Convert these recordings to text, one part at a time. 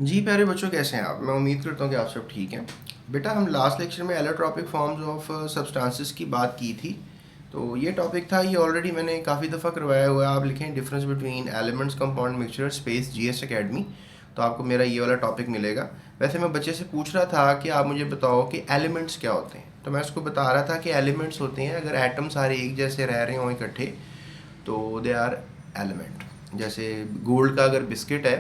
जी प्यारे बच्चों, कैसे हैं आप? मैं उम्मीद करता हूँ कि आप सब ठीक हैं। बेटा, हम लास्ट लेक्चर में एलोट्रॉपिक फॉर्म्स ऑफ सब्सटेंसेस की बात की थी। तो ये टॉपिक था, ये ऑलरेडी मैंने काफ़ी दफ़ा करवाया हुआ है। आप लिखें difference between elements, compound, mixture, space, GS academy, तो आपको मेरा ये वाला टॉपिक मिलेगा। वैसे मैं बच्चे से पूछ रहा था कि आप मुझे बताओ कि एलिमेंट्स क्या होते हैं, तो मैं उसको बता रहा था कि एलिमेंट्स होते हैं अगर एटम सारे एक जैसे रह रहे हों इकट्ठे, तो दे आर एलिमेंट। जैसे गोल्ड का अगर बिस्किट है,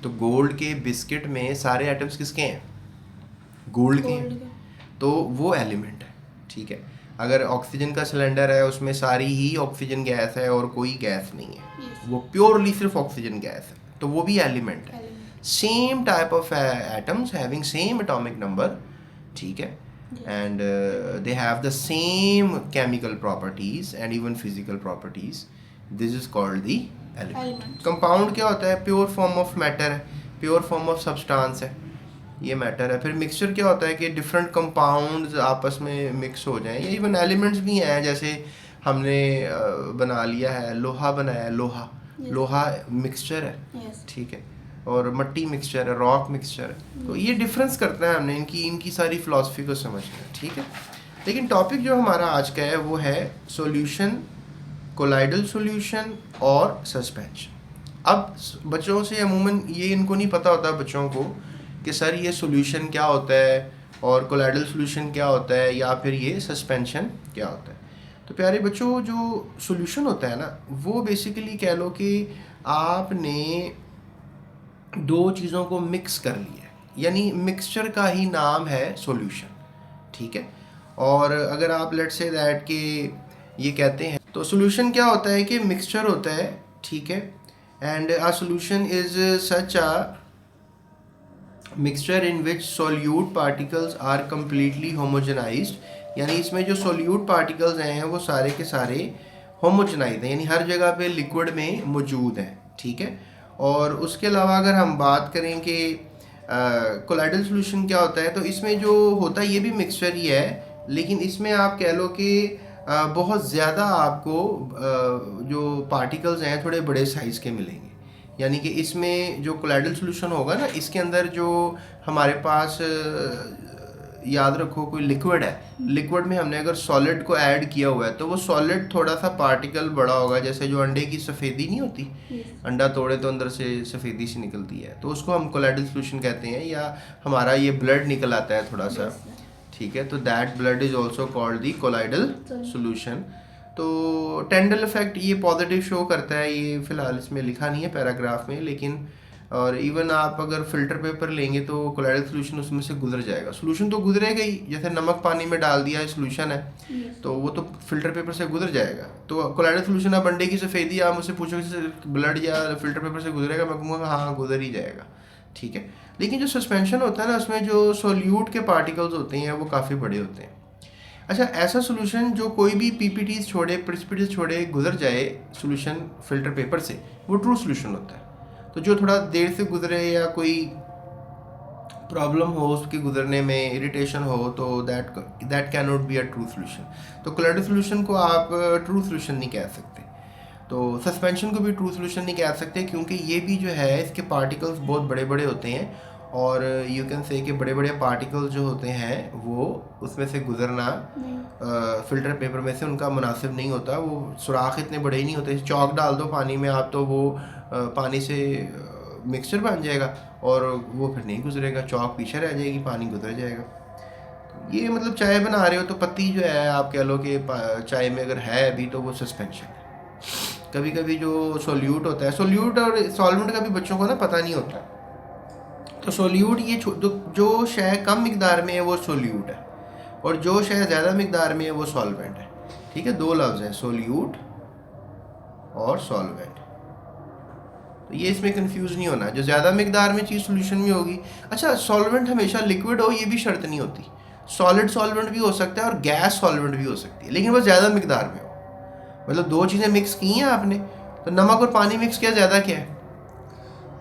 तो गोल्ड के बिस्किट में सारे एटम्स किसके हैं? गोल्ड के गोल्ड हैं, का। तो वो एलिमेंट है। ठीक है। अगर ऑक्सीजन का सिलेंडर है, उसमें सारी ही ऑक्सीजन गैस है और कोई गैस नहीं है, यस। वो प्योरली सिर्फ ऑक्सीजन गैस है, तो वो भी एलिमेंट है। Element. Same type of atoms having same atomic number. ठीक है। Yes. And they have the same chemical properties and even physical properties. This is called the element. Elements. Compound क्या होता है? प्योर फॉर्म ऑफ मैटर है, pure form of substance है, ये matter है। फिर मिक्सचर क्या होता है कि डिफरेंट कंपाउंड्स आपस में मिक्स हो जाएं। या इवन एलिमेंट्स भी हैं, जैसे हमने बना लिया है, लोहा बनाया है, लोहा यस। लोहा मिक्सचर है। यस। ठीक है। और मट्टी मिक्सचर है, रॉक मिक्सचर है। तो ये डिफरेंस करता है, हमने इनकी इनकी सारी फिलॉसफी को समझना है। ठीक है। लेकिन टॉपिक जो हमारा आज का है वो है सॉल्यूशन, कोलाइडल सॉल्यूशन और सस्पेंशन। अब बच्चों से अमूमन ये इनको नहीं पता होता बच्चों को कि सर ये सॉल्यूशन क्या होता है और कोलाइडल सॉल्यूशन क्या होता है या फिर ये सस्पेंशन क्या होता है। तो प्यारे बच्चों, जो सॉल्यूशन होता है ना, वो बेसिकली कह लो कि आपने दो चीज़ों को मिक्स कर लिया है, यानी मिक्सचर का ही नाम है सॉल्यूशन। ठीक है। और अगर आप लेट से दैट के ये कहते हैं, तो सॉल्यूशन क्या होता है कि मिक्सचर होता है। ठीक है। And a solution is such a mixture in which solute particles are completely homogenised, यानी इसमें जो सोल्यूट पार्टिकल्स हैं वो सारे के सारे होमोजेनाइज हैं, यानी हर जगह पे लिक्विड में मौजूद हैं। ठीक है। और उसके अलावा अगर हम बात करें कि कोलाइडल सॉल्यूशन क्या होता है, तो इसमें जो होता है ये भी मिक्सचर ही है, लेकिन इसमें आप कह लो कि बहुत ज़्यादा आपको जो पार्टिकल्स हैं थोड़े बड़े साइज़ के मिलेंगे। यानी कि इसमें जो कोलाइडल सॉल्यूशन होगा ना, इसके अंदर जो हमारे पास याद रखो कोई लिक्विड है, लिक्विड में हमने अगर सॉलिड को ऐड किया हुआ है, तो वो सॉलिड थोड़ा सा पार्टिकल बड़ा होगा। जैसे जो अंडे की सफ़ेदी नहीं होती, यस। अंडा तोड़े तो अंदर से सफ़ेदी सी निकलती है, तो उसको हम कोलाइडल सॉल्यूशन कहते हैं। या हमारा ये ब्लड निकल आता है थोड़ा सा। यस। ठीक है। तो that blood is also called the colloidal solution. Solution. तो टेंडल इफेक्ट ये पॉजिटिव शो करता है, ये फिलहाल इसमें लिखा नहीं है पैराग्राफ में, लेकिन और इवन आप अगर फिल्टर पेपर लेंगे तो कोलाइडल सॉल्यूशन उसमें से गुजर जाएगा। सॉल्यूशन तो गुजरेगा ही, जैसे नमक पानी में डाल दिया है, सॉल्यूशन है, यस। तो वो तो फिल्टर पेपर से गुजर जाएगा। तो कोलाइडल सॉल्यूशन, आप अंडे की सफ़ेदी आप मुझसे पूछोगे ब्लड या फिल्टर पेपर से गुजरेगा, मैं कहूँगा हाँ गुजर ही जाएगा। ठीक है। लेकिन जो सस्पेंशन होता है ना, उसमें जो सोल्यूट के पार्टिकल्स होते हैं वो काफ़ी बड़े होते हैं। अच्छा, ऐसा सॉल्यूशन जो कोई भी पीपीटीज छोड़े, प्रिसिपिटेस छोड़े, गुजर जाए सॉल्यूशन फिल्टर पेपर से, वो ट्रू सॉल्यूशन होता है। तो जो थोड़ा देर से गुजरे या कोई प्रॉब्लम हो उसके गुजरने में, इरिटेशन हो, तो that can not be a true solution. तो कोलाइडल सॉल्यूशन को आप ट्रू सॉल्यूशन नहीं कह सकते। तो सस्पेंशन को भी ट्रू सॉल्यूशन नहीं कह सकते, क्योंकि ये भी जो है इसके पार्टिकल्स बहुत बड़े बड़े होते हैं, और यू कैन से कि बड़े बड़े पार्टिकल्स जो होते हैं वो उसमें से गुजरना फिल्टर पेपर में से उनका मुनासिब नहीं होता। वो सुराख इतने बड़े ही नहीं होते। चौक डाल दो पानी में आप, तो वो पानी से मिक्सचर बन जाएगा और वो फिर नहीं गुजरेगा, चौक पीछे रह जाएगी, पानी गुजर जाएगा। तो ये मतलब चाय बना रहे हो तो पत्ती जो है आप कह लो कि चाय में अगर है अभी, तो वो सस्पेंशन है। कभी कभी जो सोल्यूट होता है, सोल्यूट और सॉल्वेंट का भी बच्चों को ना पता नहीं होता। तो सोल्यूट ये जो शय कम मिकदार में है वो सोल्यूट है, और जो शय ज़्यादा मिकदार में है वो सॉल्वेंट है। ठीक है। दो लफ्ज़ हैं, सोल्यूट और सॉल्वेंट। तो ये इसमें कंफ्यूज नहीं होना, जो ज़्यादा मिकदार में चीज़ सोल्यूशन में होगी। अच्छा, सॉल्वेंट हमेशा लिक्विड हो ये भी शर्त नहीं होती। सॉलिड सॉल्वेंट भी हो सकता है और गैस सॉल्वेंट भी हो सकती है, लेकिन वो ज़्यादा मिकदार में हो। मतलब दो चीज़ें मिक्स की हैं आपने, तो नमक और पानी मिक्स किया, ज़्यादा क्या है?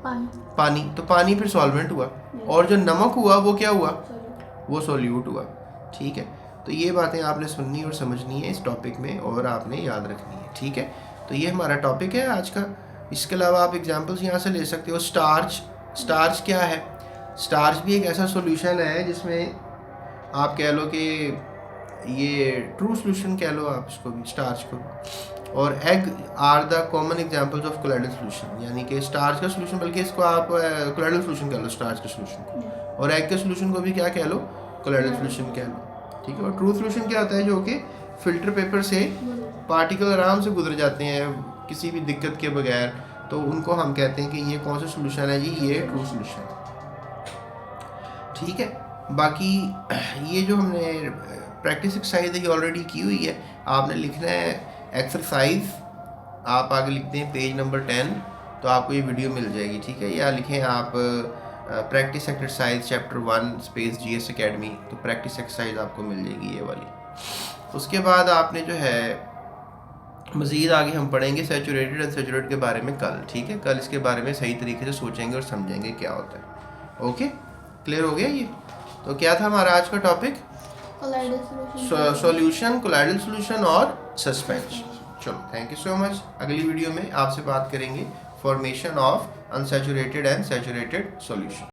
पानी। पानी। तो पानी फिर सॉल्वेंट हुआ, यस। और जो नमक हुआ वो क्या हुआ? सॉल्यूट। वो सोल्यूट हुआ। ठीक है। तो ये बातें आपने सुननी और समझनी है इस टॉपिक में, और आपने याद रखनी है। ठीक है। तो ये हमारा टॉपिक है आज का। इसके अलावा आप एग्जांपल्स यहाँ से ले सकते हो। स्टार्च, स्टार्च क्या है? स्टार्च भी एक ऐसा सॉल्यूशन है जिसमें आप कह लो कि ये ट्रू सॉल्यूशन कह लो आप इसको भी, स्टार्च को भी। और egg are the common examples of colloidal solution, यानी कि स्टार्च का सॉल्यूशन, बल्कि इसको आप कोलाइडल सॉल्यूशन कह लो स्टार्च के सॉल्यूशन को, और एग के सॉल्यूशन को भी क्या कह लो, कोलाइडल सॉल्यूशन कह लो, ठीक है। और ट्रू सॉल्यूशन क्या होता है, जो कि फिल्टर पेपर से पार्टिकल आराम से गुजर जाते हैं किसी भी दिक्कत के बगैर, तो उनको हम कहते हैं कि ये कौन सा सॉल्यूशन है जी, ये ट्रू सॉल्यूशन, ठीक है। बाकी ये जो हमने प्रैक्टिस एक्सरसाइज है ऑलरेडी की हुई है, आपने लिखना है एक्सरसाइज, आप आगे लिखते हैं पेज नंबर 10, तो आपको ये वीडियो मिल जाएगी, ठीक है। या लिखें आप practice exercise chapter 1 space GS academy, तो प्रैक्टिस एक्सरसाइज आपको मिल जाएगी ये वाली। उसके बाद आपने जो है मज़ीद आगे हम पढ़ेंगे सैचुरेटेड अनसैचुरेटेड के बारे में कल, ठीक है। कल इसके बारे में सही तरीके से सोचेंगे और समझेंगे क्या होता है। ओके, क्लियर हो गया ये? तो क्या था हमारा आज का टॉपिक? सॉल्यूशन, कोलाइडल सॉल्यूशन और सस्पेंशन। चलो, थैंक यू सो मच। अगली वीडियो में आपसे बात करेंगे formation of unsaturated and saturated solution.